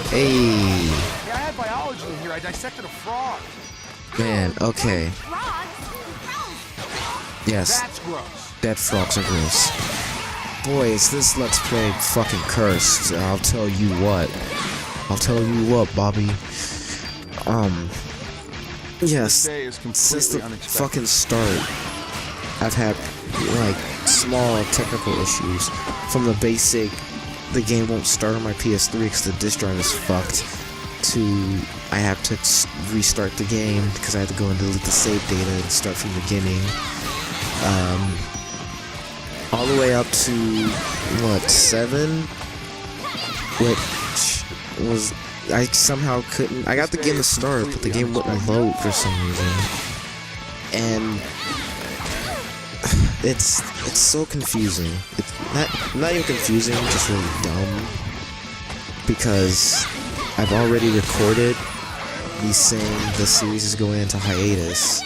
Hey. Yeah, I had biology in here. I dissected a frog. Man, okay. Yes. That's gross. Dead frogs are gross. Boy, is this Let's Play fucking cursed. I'll tell you what. Bobby. Yes. Since the fucking start, I've had, like, small technical issues. From the basic, the game won't start on my PS3 because the disk drive is fucked, to I have to restart the game because I had to go and delete the save data and start from the beginning. All the way up to, what, 7? Which was, I somehow couldn't, I got the game to start, but the game wouldn't load for some reason. And it's so confusing. It's not even confusing, just really dumb. Because I've already recorded me saying the series is going into hiatus.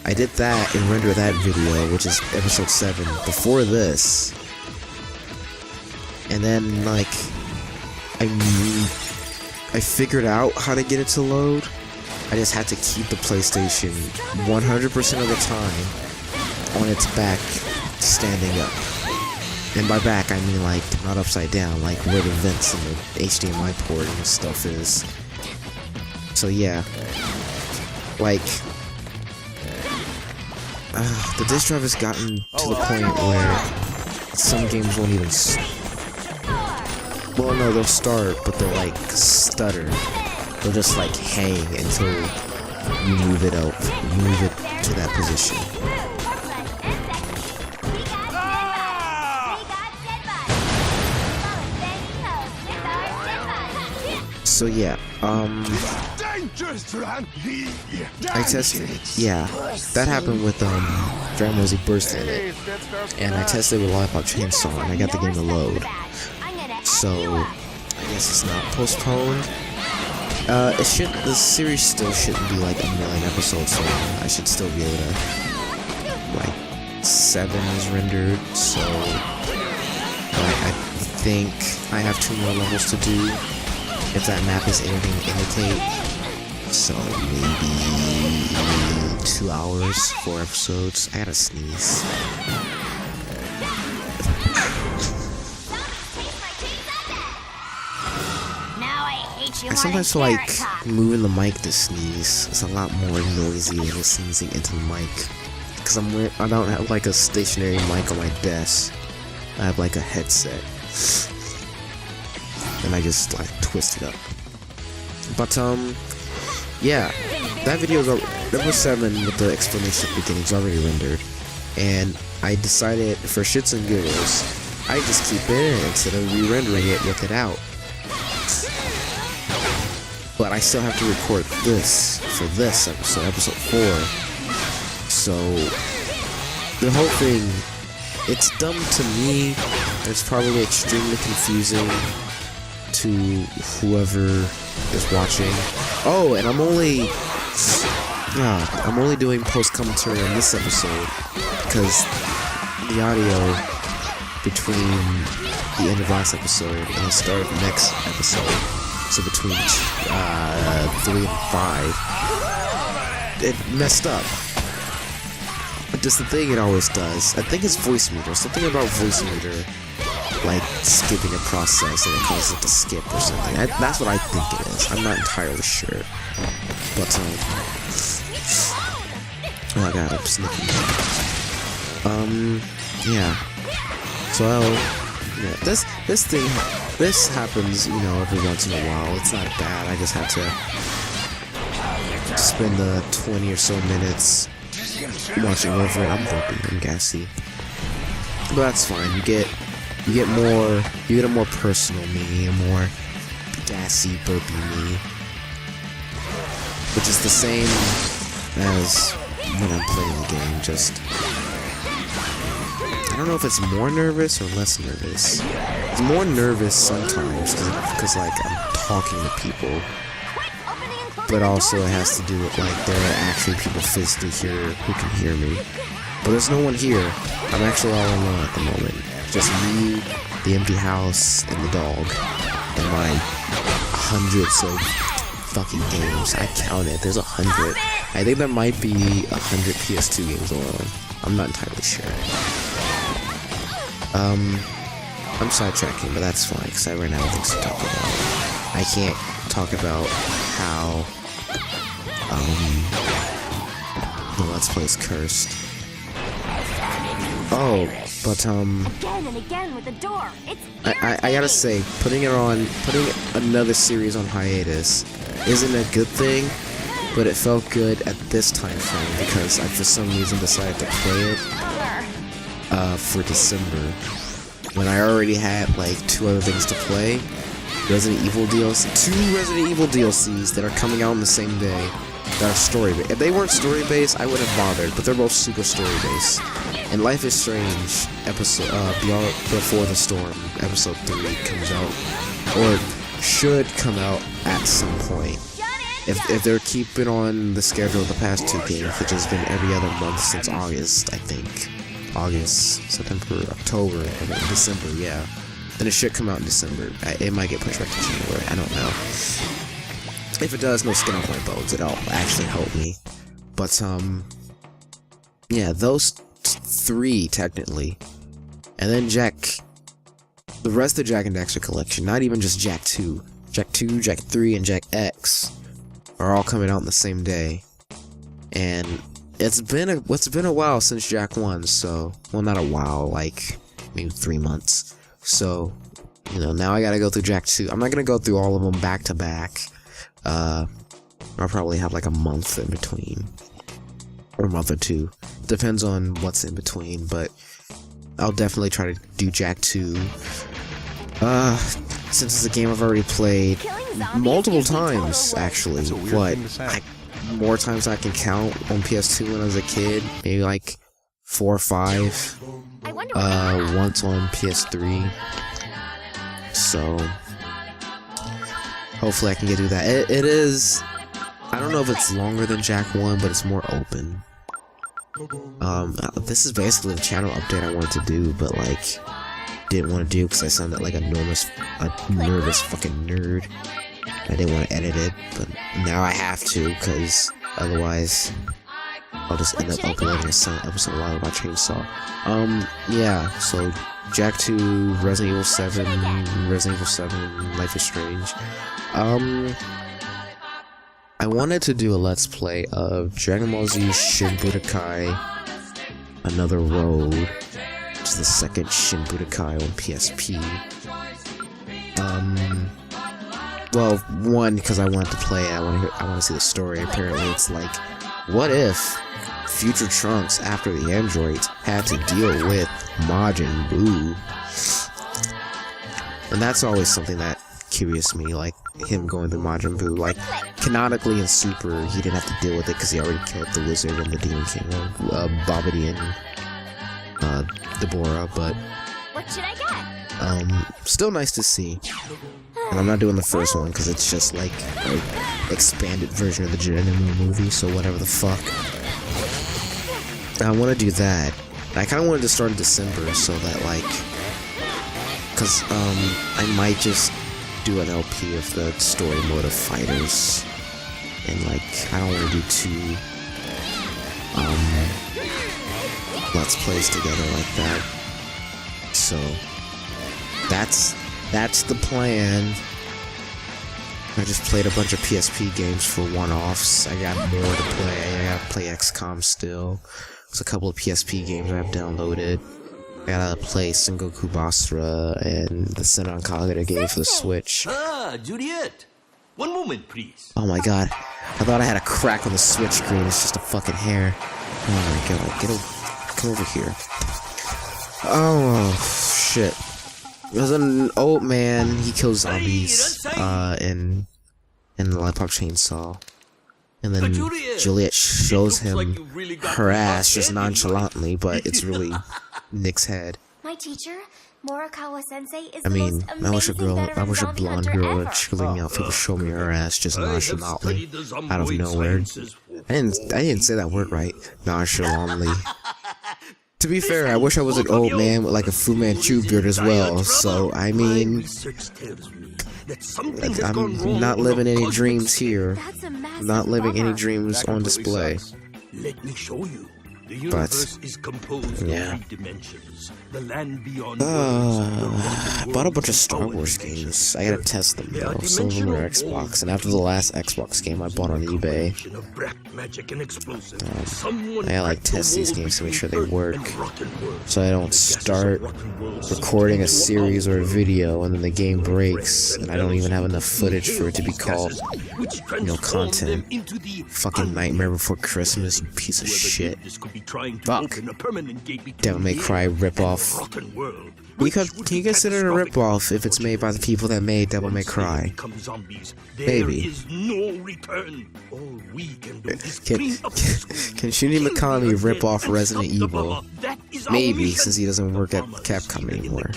I did that and rendered that video, which is episode 7, before this. And then, like, I figured out how to get it to load. I just had to keep the PlayStation 100% of the time on its back, standing up. And by back, I mean, like, not upside down, like where the vents and the HDMI port and stuff is. So yeah, like, the disk drive has gotten to the point where some games won't even well, no, they'll start, but they'll, like, stutter. They'll just, like, hang until you move it to that position. So yeah, I tested, yeah, that happened with, Dragon Ball Z Burst in it, and I tested with Lollipop Chainsaw, and I got the game to load, so, I guess it's not postponed. The series still shouldn't be like 1,000,000 episodes long. I should still be able to, like, 7 is rendered, so, I think I have 2 more levels to do. If that map is anything to indicate, so maybe 2 hours, 4 episodes. I gotta sneeze. I sometimes feel like moving the mic to sneeze is a lot more noisy than just sneezing into the mic. Because I don't have like a stationary mic on my desk. I have like a headset. And I just like twist it up. But yeah, that video is number 7 with the explanation at the beginning is already rendered, and I decided for shits and giggles I just keep it in instead of re-rendering it with it out. But I still have to record this for this episode 4. So the whole thing, it's dumb to me. It's probably extremely confusing to whoever is watching. Oh, and I'm only doing post commentary on this episode because the audio between the end of last episode and the start of the next episode, so between 3 and 5, it messed up. Just the thing it always does. I think it's voice meter. Something about voice meter, like skipping a process and it causes it to skip or something. That's what I think it is. I'm not entirely sure. But oh god, I'm sneaking. Yeah. So yeah, this happens, you know, every once in a while. It's not bad. I just have to spend the 20 or so minutes watching over it. I'm burping, I'm gassy. But that's fine. You get a more personal me, a more gassy, burpy me. Which is the same as when I'm playing the game, just I don't know if it's more nervous or less nervous. It's more nervous sometimes because like I'm talking to people, but also it has to do with like there are actually people physically here who can hear me. But there's no one here. I'm actually all alone at the moment. Just me, the empty house, and the dog, and my hundreds of fucking games. I counted. There's 100. I think there might be 100 PS2 games alone. I'm not entirely sure. I'm sidetracking, but that's fine because I ran out of things to talk about. I can't talk about how the Let's Play is cursed. Oh, but Again and again with the door. It's I gotta say, putting another series on hiatus isn't a good thing, but it felt good at this time frame because I for some reason decided to play it for December when I already had like 2 other things to play. Resident Evil DLC, 2 Resident Evil DLCs that are coming out on the same day that are story-based. If they weren't story-based, I wouldn't have bothered, but they're both super story-based. And Life is Strange episode Beyond Before the Storm episode 3 comes out, or should come out at some point. If they're keeping on the schedule of the past 2 games, which has been every other month since August, I think. August, September, October, and then December, yeah. Then it should come out in December. It might get pushed back to January, I don't know. If it does, no skin off my bones, it'll actually help me. But, yeah, those 3, technically. And then the rest of Jak and Daxter collection, not even just Jak 2. Jak 2, Jak 3, and Jak X are all coming out on the same day. And it's been a while since Jak 1, so, well, not a while, like, maybe 3 months. So, you know, now I gotta go through Jak 2. I'm not gonna go through all of them back to back. I'll probably have like a month in between, or a month or 2. Depends on what's in between, but I'll definitely try to do Jak 2. Since it's a game I've already played multiple times, actually. What? More times I can count on PS2 when I was a kid. Maybe like 4 or 5. Once on PS3. So hopefully I can get through that. It is, I don't know if it's longer than Jak 1, but it's more open. This is basically the channel update I wanted to do, but like didn't want to do because I sounded like a nervous fucking nerd. I didn't want to edit it, but now I have to because otherwise I'll just end up uploading a episode of Lollipop Chainsaw. Yeah, so Jak 2, Resident Evil 7, Life is Strange. I wanted to do a Let's Play of Dragon Ball Z Shin Budokai Another Road, which is the second Shin Budokai on PSP. Well, one, because I wanted to play it, I want to see the story. Apparently it's like, what if future Trunks, after the androids, had to deal with Majin Buu? And that's always something that curious me, like him going through Majin Buu. Like, canonically in Super, he didn't have to deal with it because he already killed the Wizard and the Demon King, Babidi and Deborah, but what should I get? still nice to see. And I'm not doing the first one because it's just like an expanded version of the Geronimo movie, so whatever the fuck. I want to do that. I kind of wanted to start in December so that like, because I might just do an LP of the story mode of Fighters, and like I don't want to do 2 Let's Plays together like that. So that's the plan. I just played a bunch of PSP games for one-offs. I got more to play. I gotta play XCOM still. There's a couple of PSP games I have downloaded. I gotta play Sengoku Basra and the Senran Kagura game for the Switch. Juliet. One moment, please. Oh my god. I thought I had a crack on the Switch screen. It's just a fucking hair. Oh my god. Come over here. Oh, shit. There's an old man. He kills zombies in the Lollipop Chainsaw. And then Juliet shows him her ass just nonchalantly, but it's really Nick's head. My teacher, Morikawa Sensei, is I mean, the most I wish a blonde girl in a cheerleading outfit would show me her ass just nonchalantly out of nowhere. I didn't say that word right. Nonchalantly. To be fair, I wish I was an old man with like a Fu Manchu beard as well. So I mean, that something has gone I'm wrong not on living a any cosmic dreams scale. here. That's a massive I'm not living any bummer. dreams That on completely display. sucks. Let me show you. The universe is composed yeah. of 3 dimensions. The land beyond worlds. I bought a bunch of Star Wars games. I gotta test them though. Some of them are Xbox, and after the last Xbox game I bought on eBay, I gotta like test these games to make sure they work, so I don't start recording a series or a video and then the game breaks and I don't even have devil footage for it to be called, you know, content. Fucking Nightmare Before Christmas, you piece of shit. Fuck. Devil May Cry ripoff. Can you consider it a ripoff if it's made by the people that made Devil May Cry? Maybe. Can Shinji Mikami rip off Resident Evil? Maybe, since he doesn't work at Capcom anymore.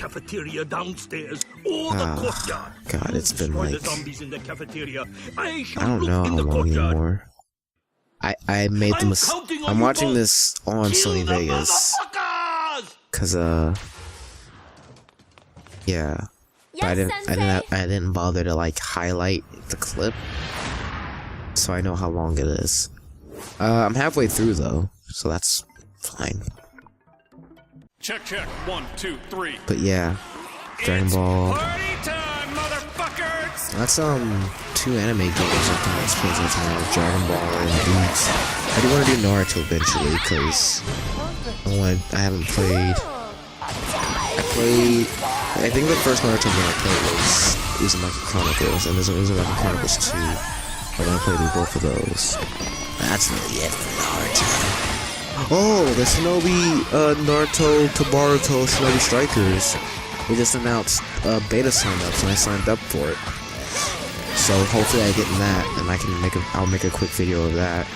Ah, God, it's been like... I don't know how long anymore. I made the mistake. I'm watching this on Sony Vegas. Cause, yeah. But I didn't bother to, like, highlight the clip. So I know how long it is. I'm halfway through, though. So that's fine. Check, check. 1, 2, 3. But yeah. Dragon Ball. Party time, motherfuckers! That's, 2 anime games I can explain to Dragon Ball and Bleach. I do want to do Naruto eventually, because I haven't played. I think the first Naruto game I played was Uzumaki Chronicles, and there's Uzumaki Chronicles 2. I want to play through both of those. That's really it for Naruto. Oh, the Shinobi, Naruto Tabaruto Shinobi Strikers. We just announced beta sign-ups, and I signed up for it. So hopefully I get in that, and I'll make a quick video of that.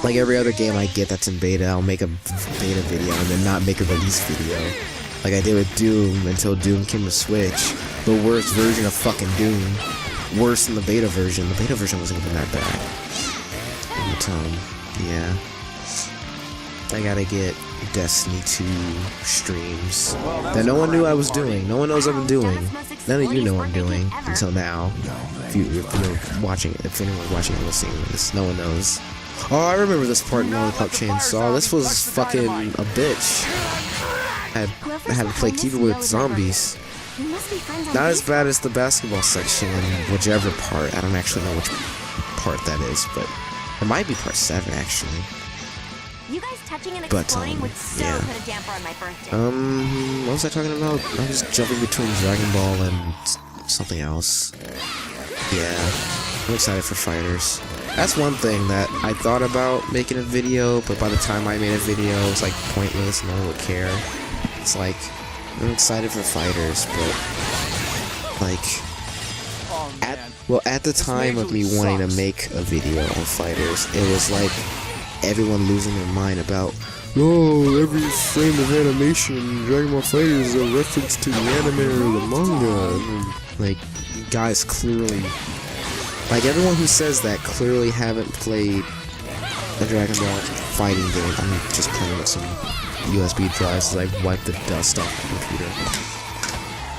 Like every other game I get that's in beta, I'll make a beta video and then not make a release video. Like I did with Doom until Doom came to Switch. The worst version of fucking Doom. Worse than the beta version. The beta version wasn't even that bad. But, yeah. I gotta get Destiny 2 streams that no one knew I was doing. No one knows I'm doing. None of you know I'm doing until now. If you're watching it, if anyone's watching and listening to this, no one knows. Oh, I remember this part in Lollipop Chainsaw. This was fucking a bitch. I had to play keyboard with zombies. Not as bad as the basketball section in whichever part. I don't actually know which part that is, but it might be part 7 actually. You guys touching and But, exploring would so yeah. put a damper on my birthday. What was I talking about? I was jumping between Dragon Ball and something else. Yeah, I'm excited for Fighters. That's one thing that I thought about making a video, but by the time I made a video, it was like pointless, no one would care. It's like, I'm excited for Fighters, but like, at the time of me wanting to make a video on Fighters, it was like everyone losing their mind about, oh, every frame of animation in Dragon Ball FighterZ is a reference to the anime or the manga. And, like, guys clearly, like, everyone who says that clearly haven't played a Dragon Ball fighting game. I'm just playing with some USB drives as I wipe the dust off the computer,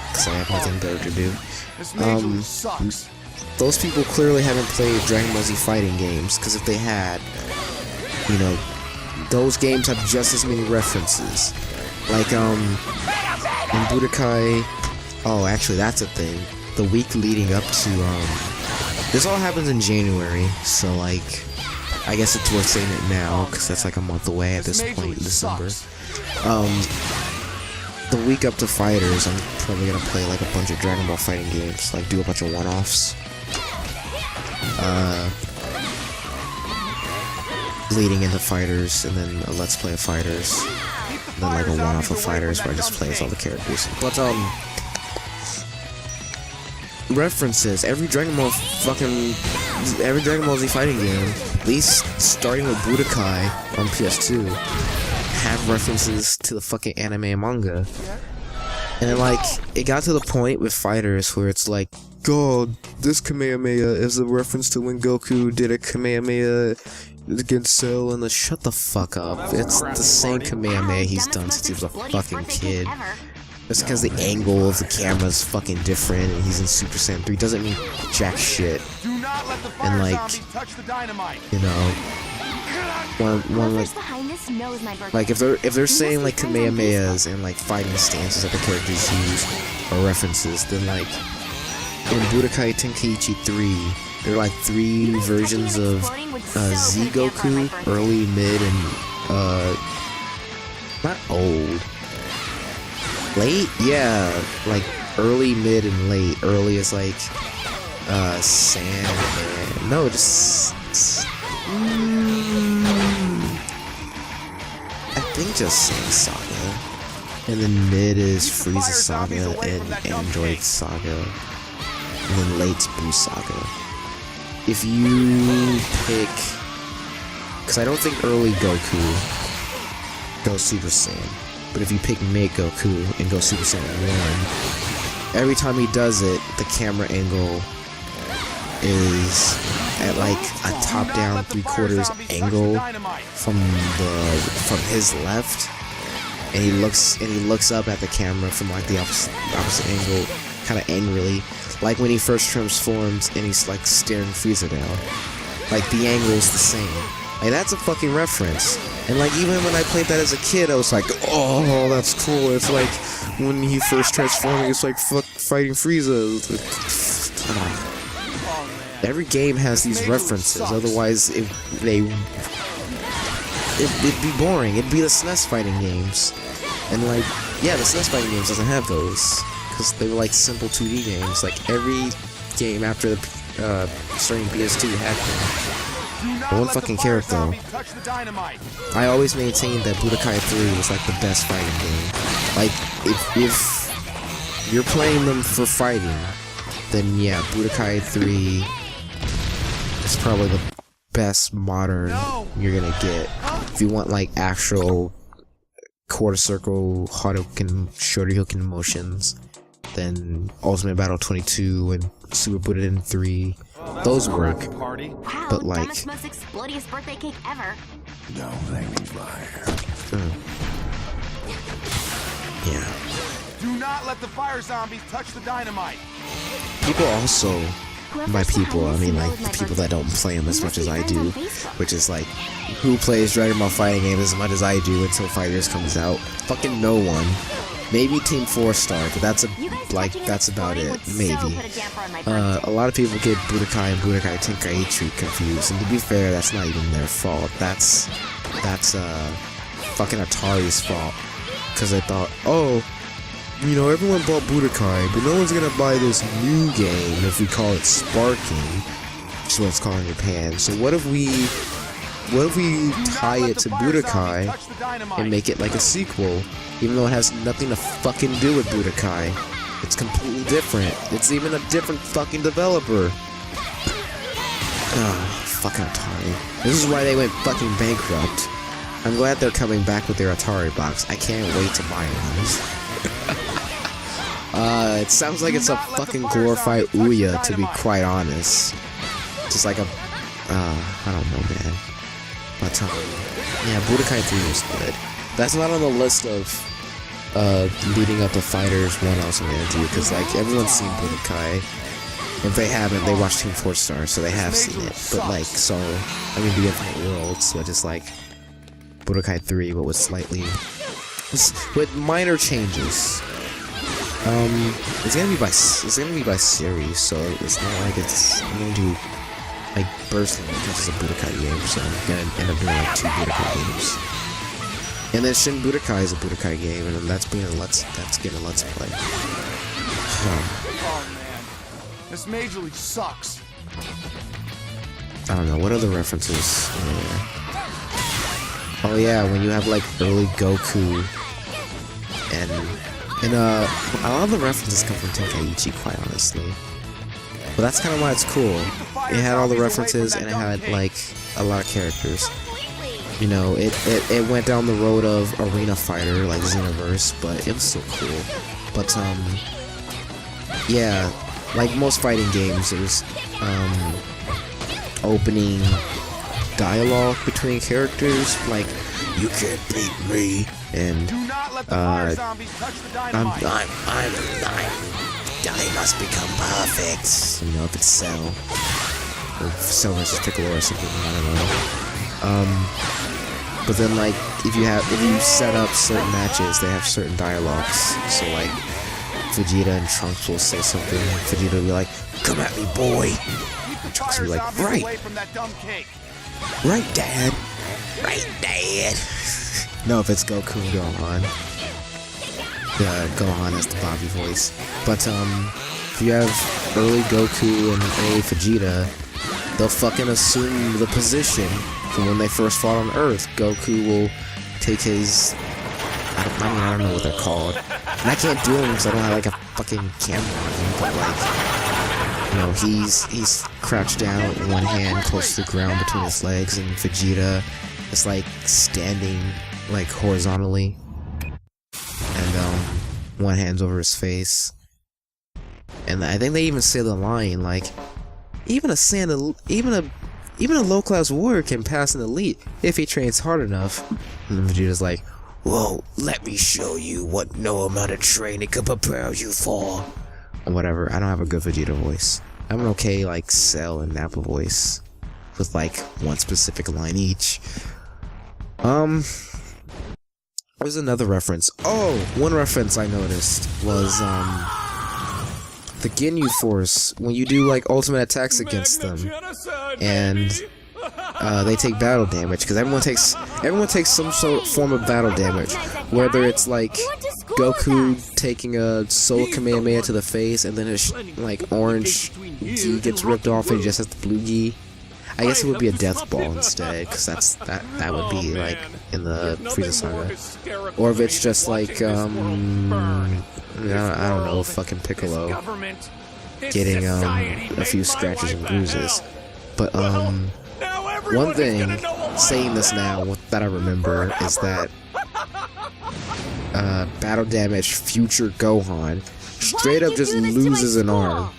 because I have nothing better to do. This majorly sucks. Those people clearly haven't played Dragon Ball Z fighting games, because if they had, you know, those games have just as many references. Like, in Budokai... Oh, actually, that's a thing. The week leading up to, this all happens in January, so, like, I guess it's worth saying it now, because that's like a month away at this point in December. The week up to Fighters, I'm probably gonna play, like, a bunch of Dragon Ball fighting games, like, do a bunch of one-offs. Leading into Fighters, and then a Let's Play of Fighters, and then like a one-off of Fighters where I just play as all the characters. But references, every Dragon Ball Z fighting game, at least starting with Budokai on PS2, have references to the fucking anime and manga. And then, like, it got to the point with Fighters where it's like, God, this Kamehameha is a reference to when Goku did a Kamehameha against Cell, and shut the fuck up. It's the same Kamehameha he's done since he was a fucking kid. It's because the angle of the camera is fucking different, and he's in Super Saiyan 3 doesn't mean jack shit. Do not let the And fire like, zombie touch the dynamite. you know, one like, Whoever's behind this knows my birthday. like if they're saying like Kamehamehas and like fighting stances that the characters use or references, then like in Budokai Tenkaichi 3, there are like 3 versions of Z Goku, early, mid, and not old. Late? Yeah, like early, mid, and late. Early is like Sand and no, just I think just Sand Saga. And then mid is Frieza Saga and Android Saga. And then late's Buu Saga. If you pick, because I don't think early Goku goes Super Saiyan, but if you pick mid Goku and go Super Saiyan 1, every time he does it, the camera angle is at like a top-down 3/4 angle from his left, and he looks up at the camera from like the opposite angle, kind of angrily, like when he first transforms and he's like staring Frieza down. Like the angle's the same. Like that's a fucking reference. And like even when I played that as a kid, I was like, oh, that's cool. It's like when he first transformed, it's like fighting Frieza. Every game has these references, otherwise it'd be boring. It'd be the SNES fighting games. And like, yeah, the SNES fighting games doesn't have those, because they were like simple 2D games. Like every game after the starting PS2 had them. But one fucking character though. I always maintained that Budokai 3 was like the best fighting game. Like, if you're playing them for fighting, then yeah, Budokai 3 is probably the best modern you're gonna get. If you want like actual quarter circle Shoryuken motions, then Ultimate Battle 22 and Super Budokan 3, those work. Wow, but like, dumbest, most explodious birthday cake ever. Don't make me fire. Yeah. Do not let the fire zombies touch the dynamite. People also, by people, I mean like the my people that don't play them as much as I do, Facebook. which is like, who plays Dragon Ball fighting games as much as I do until Fighters comes out? Fucking no one. Maybe Team 4-Star, but that's about it. Maybe. A lot of people get Budokai and Budokai Tenkaichi confused, and to be fair, that's not even their fault. That's fucking Atari's fault, because they thought, oh, you know, everyone bought Budokai, but no one's gonna buy this new game if we call it Sparking, which is what it's called in Japan. So what if we tie it to Budokai and make it like a sequel, even though it has nothing to fucking do with Budokai? It's completely different. It's even a different fucking developer. Oh, fucking Atari. This is why they went fucking bankrupt. I'm glad they're coming back with their Atari box. I can't wait to buy one. It sounds like it's a fucking glorified Ouya, to be quite honest. Just like a, I don't know, man. But, yeah, Budokai 3 was good. That's not on the list of, leading up to Fighters 1 else I'm gonna do, because, like, everyone's seen Budokai. If they haven't, they watched Team 4-Star, so they have seen it. But, like, so, I mean, the Infinite Worlds, so just, like, Budokai 3, but with with minor changes. It's gonna be by series, so it's not like I'm gonna do like bursting because it's a Budokai game, so I'm gonna end up doing like 2 Budokai games. And then Shin Budokai is a Budokai game, and then that's getting a let's play. Oh man, this Major League sucks. I don't know, what other references are there? Oh yeah, when you have like early Goku and a lot of the references come from Tenkaichi, quite honestly. But that's kind of why it's cool. It had all the references and it had like a lot of characters. You know, it went down the road of arena fighter like Xenoverse, but it was still cool. But yeah, like most fighting games, there's opening dialogue between characters, like, you can't beat me, and let the fire zombies touch the dynamite. I must become perfect. You know, if it's Cell. Or Cell versus Piccolo or something, I don't know. But then, like, if you set up certain matches, they have certain dialogues. So, like, Vegeta and Trunks will say something, and Vegeta will be like, "Come at me, boy." And Trunks will be like, "Right. Right, Dad. Right, Dad." No, if it's Goku and Gohan. Gohan has the Bobby voice. But, if you have early Goku and early Vegeta, they'll fucking assume the position from when they first fought on Earth. Goku will take his... I don't know what they're called. And I can't do them because I don't have, like, a fucking camera on him, but, like... You know, he's crouched down with one hand close to the ground between his legs, and Vegeta is, like, standing, like, horizontally. And, one hand's over his face. And I think they even say the line, like, even a low-class warrior can pass an elite if he trains hard enough. And then Vegeta's like, "Whoa, let me show you what no amount of training can prepare you for." Or whatever. I don't have a good Vegeta voice. I have an okay, like, Cell and Nappa voice. With, like, one specific line each. There's another reference. Oh, one reference I noticed was, the Ginyu Force, when you do, like, ultimate attacks against them, and they take battle damage, because everyone takes some sort of form of battle damage, whether it's, like, Goku taking a Soul Kamehameha to the face, and then his, like, orange gi gets ripped off, and he just has the blue gi. I guess it would be a death ball instead, because that would be, like, in the Frieza Saga. Or if it's just, like, I don't know, fucking Piccolo getting, a few scratches and bruises. But, one thing, saying this now, that I remember, is that, battle damage future Gohan straight up just loses an arm.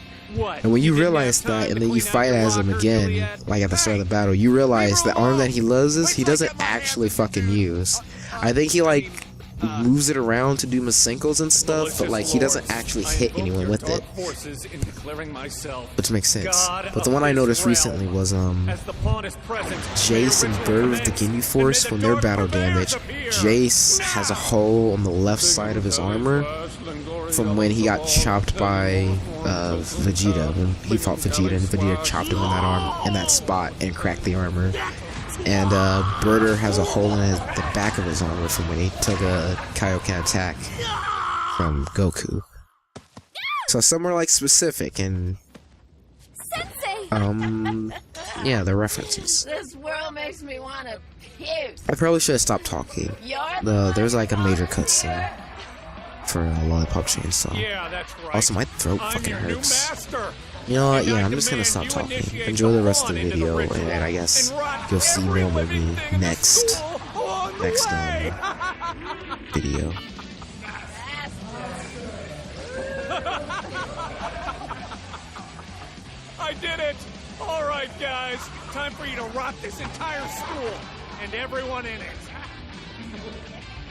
And when you realize that, and then you fight as him again, like at the start of the battle, you realize the arm that he loses, he doesn't actually fucking use. I think he, like, moves it around to do Masenkos and stuff, but, like, he doesn't actually hit anyone with it. Which makes sense. But the one I noticed recently was, Jace and Bird, the Ginyu Force, when their battle damage, Jace has a hole on the left side of his armor from when he got chopped by Vegeta, when he fought Vegeta, and Vegeta chopped him in that arm, in that spot, and cracked the armor. And Birder has a hole in the back of his armor from when he took a Kaioken attack from Goku. So somewhere, like, specific, and yeah, they're references. This world makes me want to puke. I probably should have stopped talking. There's, like, a major cutscene for a Lollipop Chainsaw. Also, my throat fucking hurts. You know what? Yeah, I'm just gonna stop talking. Enjoy the rest of the video, and I guess you'll see more of me next video. I did it! Alright, guys. Time for you to rock this entire school. And everyone in it.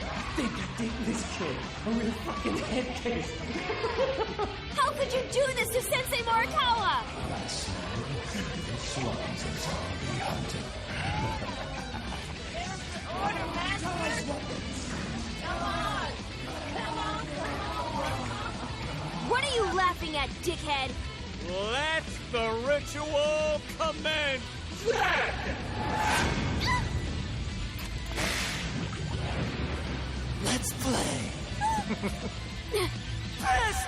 I think I did this kid. I'm gonna fucking head case. How could you do this to Sensei Morikawa? What are you laughing at, dickhead? Let the ritual commence! Let's play. Best